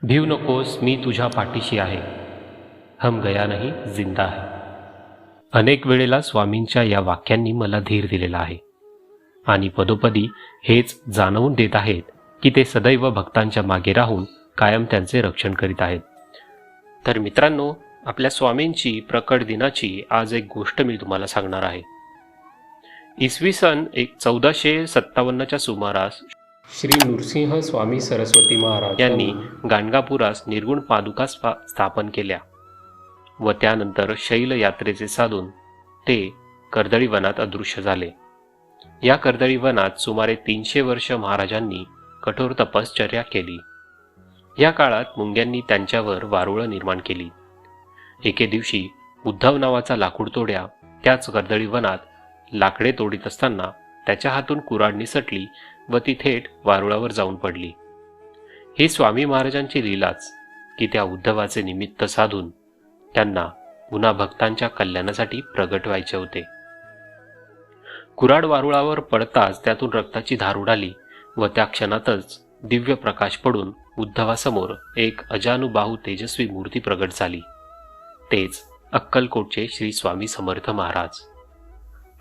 भीव नकोस, मी तुझ्या पाठीशी आहे. हम गया नाही, जिंदा आहे. अनेक वेळेला स्वामींच्या या वाक्यांनी मला धीर दिलेला आहे आणि पदोपदी हेच जाणवून देत आहेत की ते सदैव भक्तांच्या मागे राहून कायम त्यांचे रक्षण करीत आहेत. तर मित्रांनो, आपल्या स्वामींची प्रकट दिनाची आज एक गोष्ट मी तुम्हाला सांगणार आहे. इसवी सन 1457च्या सुमारास श्री नृसिंह स्वामी सरस्वती महाराज यांनी गाणगापुरास निर्गुण पादुका स्थापन केल्या व त्यानंतर शैल यात्रेचे साधून ते कर्दळी वनात अदृश्य झाले. या कर्दळी वनात सुमारे 300 वर्ष महाराजांनी कठोर तपश्चर्या केली. या काळात मुंग्यांनी त्यांच्यावर वारुळं निर्माण केली. एके दिवशी उद्धव नावाचा लाकूड तोड्या त्याच कर्दळी वनात लाकडे तोडीत असताना त्याच्या हातून कुऱ्हाड निसटली व ती थेट वारुळावर जाऊन पडली. ही स्वामी महाराजांची लीलाच की त्या उद्धवाचे निमित्त साधून त्यांना पुन्हा भक्तांच्या कल्याणासाठी प्रगट व्हायचे होते. कुऱ्हाड वारुळावर पडताच त्यातून रक्ताची धार उडाली व त्या क्षणातच दिव्य प्रकाश पडून उद्धवासमोर एक अजानुबाहू तेजस्वी मूर्ती प्रगट झाली. तेच अक्कलकोटचे श्री स्वामी समर्थ महाराज.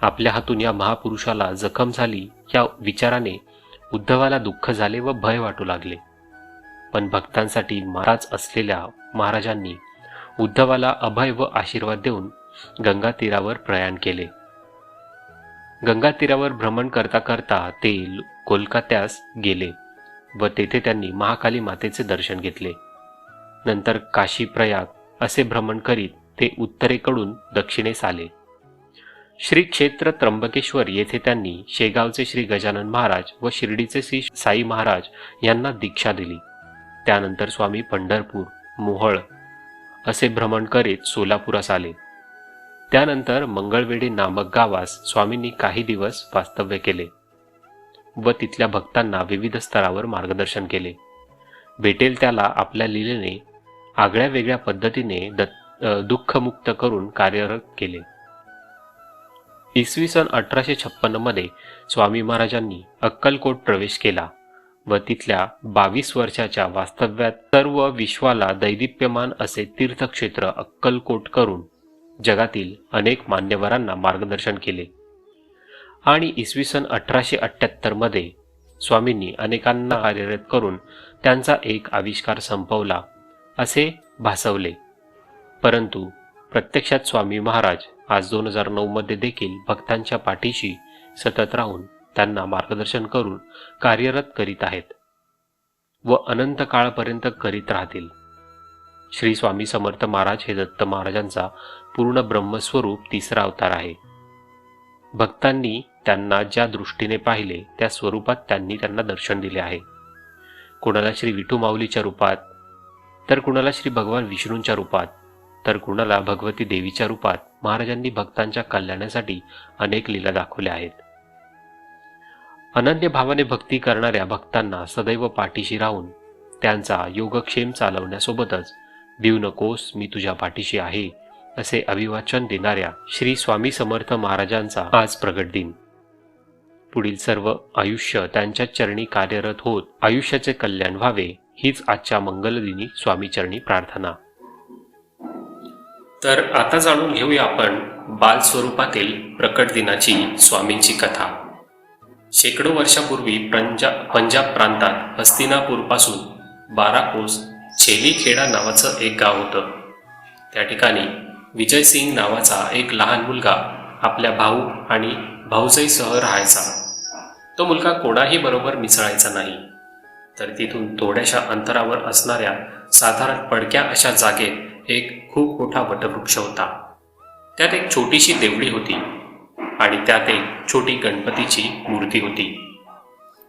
आपल्या हातून या महापुरुषाला जखम झाली या विचाराने उद्धवाला दुःख झाले व भय वाटू लागले. पण भक्तांसाठी महाराज असलेल्या महाराजांनी उद्धवाला अभय व आशीर्वाद देऊन गंगा तीरावर प्रयाण केले. गंगा तीरावर भ्रमण करता करता ते कोलकात्यास गेले व तेथे त्यांनी महाकाली मातेचे दर्शन घेतले. नंतर काशी प्रयाग असे भ्रमण करीत ते उत्तरेकडून दक्षिणेस आले. श्री क्षेत्र त्र्यंबकेश्वर येथे त्यांनी शेगावचे श्री गजानन महाराज व शिर्डीचे श्री साई महाराज यांना दीक्षा दिली. त्यानंतर स्वामी पंढरपूर, मोहोळ असे भ्रमण करीत सोलापुरास आले. त्यानंतर मंगळवेढी नामक गावास स्वामींनी काही दिवस वास्तव्य केले व तिथल्या भक्तांना विविध स्तरावर मार्गदर्शन केले. भेटेल त्याला आपल्या लीलेने आगळ्या वेगळ्या पद्धतीने दुःखमुक्त करून कार्यरत केले. इसवी सन 1856 मध्ये स्वामी महाराजांनी अक्कलकोट प्रवेश केला व तिथल्या 22 वर्षाच्या वास्तव्यात सर्व विश्वाला दैदिप्यमान असे तीर्थक्षेत्र अक्कलकोट करून जगातील अनेक मान्यवरांना मार्गदर्शन केले. आणि इसवी सन 1878 मध्ये स्वामींनी अनेकांना कार्यरत करून त्यांचा एक आविष्कार संपवला असे भासवले. परंतु प्रत्यक्षात स्वामी महाराज आज 2009 मध्ये देखील भक्तांच्या पाठीशी सतत राहून त्यांना मार्गदर्शन करून कार्यरत करीत आहेत व अनंत काळपर्यंत करीत राहतील. श्री स्वामी समर्थ महाराज हे दत्त महाराजांचा पूर्ण ब्रह्मस्वरूप तिसरा अवतार आहे. भक्तांनी त्यांना ज्या दृष्टीने पाहिले त्या स्वरूपात त्यांनी त्यांना दर्शन दिले आहे. कुणाला श्री विठू माऊलीच्या रूपात, तर कुणाला श्री भगवान विष्णूंच्या रूपात, तर कुणाला भगवती देवीच्या रूपात महाराजांनी भक्तांच्या कल्याणासाठी अनेक लीला दाखवल्या आहेत. अनन्य भावाने भक्ती करणाऱ्या भक्तांना सदैव पाठीशी राहून त्यांचा योगक्षेम चालवण्यासोबतच भिवू नकोस, मी तुझ्या पाठीशी आहे असे अभिवाचन देणाऱ्या श्री स्वामी समर्थ महाराजांचा आज प्रगट दिन. पुढील सर्व आयुष्य त्यांच्या चरणी कार्यरत होत आयुष्याचे कल्याण व्हावे हीच आजच्या मंगलदिनी स्वामी चरणी प्रार्थना. तर आता जाणून घेऊया आपण बाल स्वरूपातील प्रकट दिनाची स्वामींची कथा. शेकडो वर्षापूर्वी पंजाब प्रांतात हस्तिनापूरपासून 12 कोस छेलीखेडा नावाचं एक गाव होतं. त्या ठिकाणी विजयसिंग नावाचा एक लहान मुलगा आपल्या भाऊ आणि भाऊजाईसह राहायचा. तो मुलगा कोणाही बरोबर मिसळायचा नाही. तर तिथून थोड्याशा अंतरावर असणाऱ्या साधारण पडक्या अशा जागेत एक खूप मोठा वटवृक्ष होता. त्यात एक छोटीशी देवळी होती आणि त्यात एक छोटी गणपतीची मूर्ती होती.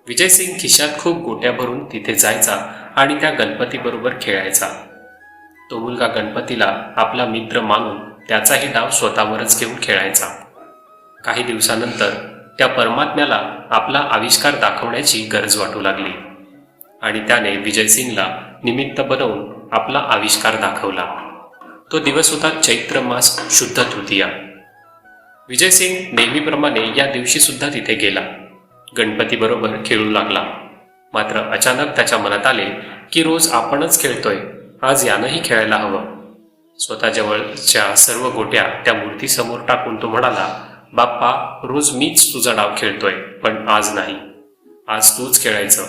विजयसिंग खिशात खूप गोट्या भरून तिथे जायचा आणि त्या गणपतीबरोबर खेळायचा. तो मुलगा गणपतीला आपला मित्र मानून त्याचाही डाव स्वतःवरच घेऊन खेळायचा. काही दिवसानंतर त्या परमात्म्याला आपला आविष्कार दाखवण्याची गरज वाटू लागली आणि त्याने विजयसिंगला निमित्त बनवून आपला आविष्कार दाखवला. तो दिवस होता चैत्र मास शुद्ध तृतीया. विजयसिंग नेहमीप्रमाणे या दिवशी सुद्धा तिथे गेला. गणपती बरोबर खेळू लागला. मात्र अचानक त्याच्या मनात आले की रोज आपणच खेळतोय, आज यानंही खेळायला हवं. स्वतःजवळच्या सर्व गोट्या त्या मूर्तीसमोर टाकून तो म्हणाला, बाप्पा, रोज मीच तुझा डाव खेळतोय, पण आज नाही. आज तूच खेळायचं.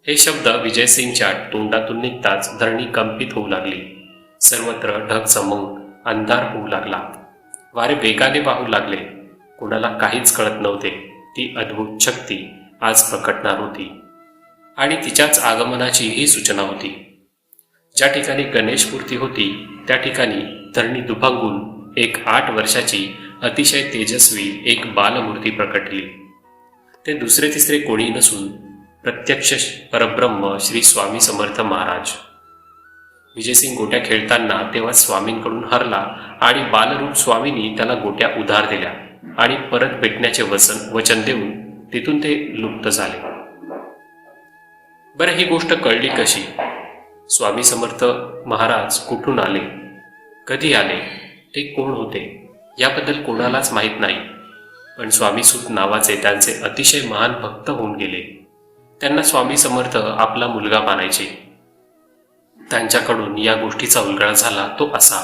हे शब्द विजयसिंगच्या तोंडातून निघताच धरणी कंपित होऊ लागली. सर्वत्र ढग जमवून अंधार होऊ लागला. वारे वेगाने वाहू लागले. कुणाला काहीच कळत नव्हते. ती अद्भुत शक्ती आज प्रकटणार होती आणि तिच्याच आगमनाची ही सूचना होती. ज्या ठिकाणी गणेश मूर्ती होती त्या ठिकाणी धरणी दुभांगून एक 8 वर्षाची अतिशय तेजस्वी एक बालमूर्ती प्रकटली. ते दुसरे तिसरे कोणी नसून प्रत्यक्ष परब्रह्म श्री स्वामी समर्थ महाराज. विजयसिंग गोट्या खेळताना तेव्हा स्वामींकडून हरला आणि बालरूप स्वामींनी त्याला गोट्या उधार दिल्या आणि परत भेटण्याचे वचन देऊन तिथून ते लुप्त झाले. बरं, ही गोष्ट कळली कशी? स्वामी समर्थ महाराज कुठून आले, कधी आले, ते कोण होते याबद्दल कोणालाच माहीत नाही. पण स्वामी सूत नावाचे त्यांचे अतिशय महान भक्त होऊन गेले. त्यांना स्वामी समर्थ आपला मुलगा मानायचे. त्यांच्याकडून या गोष्टीचा उलगडा झाला तो असा.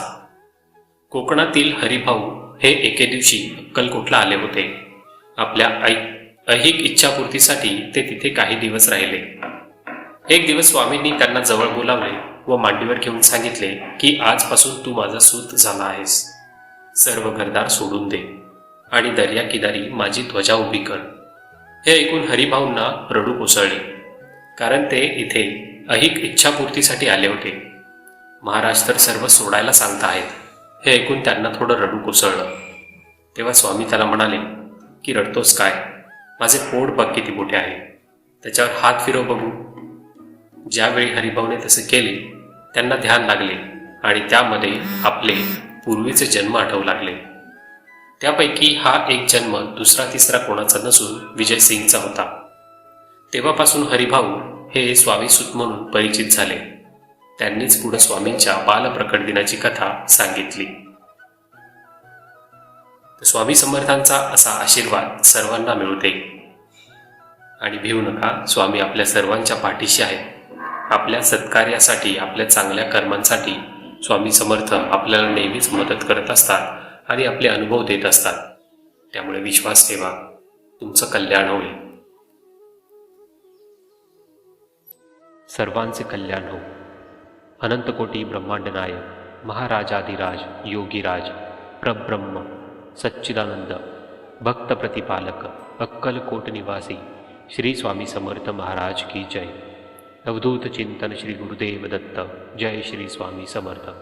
कोकणातील हरिभाऊ हे एके दिवशी अक्कलकोटला आले होते. आपल्या ऐहिक इच्छापूर्तीसाठी ते तिथे काही दिवस राहिले. एक दिवस स्वामींनी त्यांना जवळ बोलावले व मांडीवर घेऊन सांगितले की आजपासून तू माझा सूत झाला आहेस. सर्व घरदार सोडून दे आणि दर्या किनारी माझी ध्वजा उभी कर. हे ऐकून हरिभाऊंना रडू कोसळले, कारण ते इथे ऐहिक इच्छापूर्तीसाठी आले होते. महाराज तर सर्व सोडायला सांगत आहेत. हे ऐकून त्यांना थोडं रडू कोसळलं. तेव्हा स्वामी त्याला म्हणाले की रडतोस काय, माझे पोट बघ किती मोठे आहे, त्याच्यावर हात फिरव बघू. ज्यावेळी हरिभाऊने तसे केले त्यांना ध्यान लागले आणि त्यामध्ये आपले पूर्वीचे जन्म आठवू लागले. त्यापैकी हा एक जन्म दुसरा तिसरा कोणाचा नसून विजयसिंगचा होता. तेव्हापासून हरिभाऊ हे स्वामी सूत म्हणून परिचित झाले. त्यांनीच पुढे स्वामींच्या बालप्रकट दिनाची कथा सांगितली. स्वामी समर्थांचा असा आशीर्वाद सर्वांना मिळते. आणि भिवू नका, स्वामी आपल्या सर्वांच्या पाठीशी आहेत. आपल्या सत्कार्यासाठी, आपल्या चांगल्या कर्मांसाठी स्वामी समर्थ आपल्याला नेहमीच मदत करत असतात आणि आपले अनुभव देत असतात. त्यामुळे विश्वास ठेवा, तुमचं कल्याण होईल. सर्वांचे कल्याण हो. अनंतकोटी ब्रह्मांड नायक महाराजाधिराज योगीराज प्रब्रह्म सच्चिदानंद भक्त प्रतिपालक अक्कलकोट निवासी श्री स्वामी समर्थ महाराज की जय. अवधूत चिंतन श्री गुरुदेव दत्त. जय श्री स्वामी समर्थ.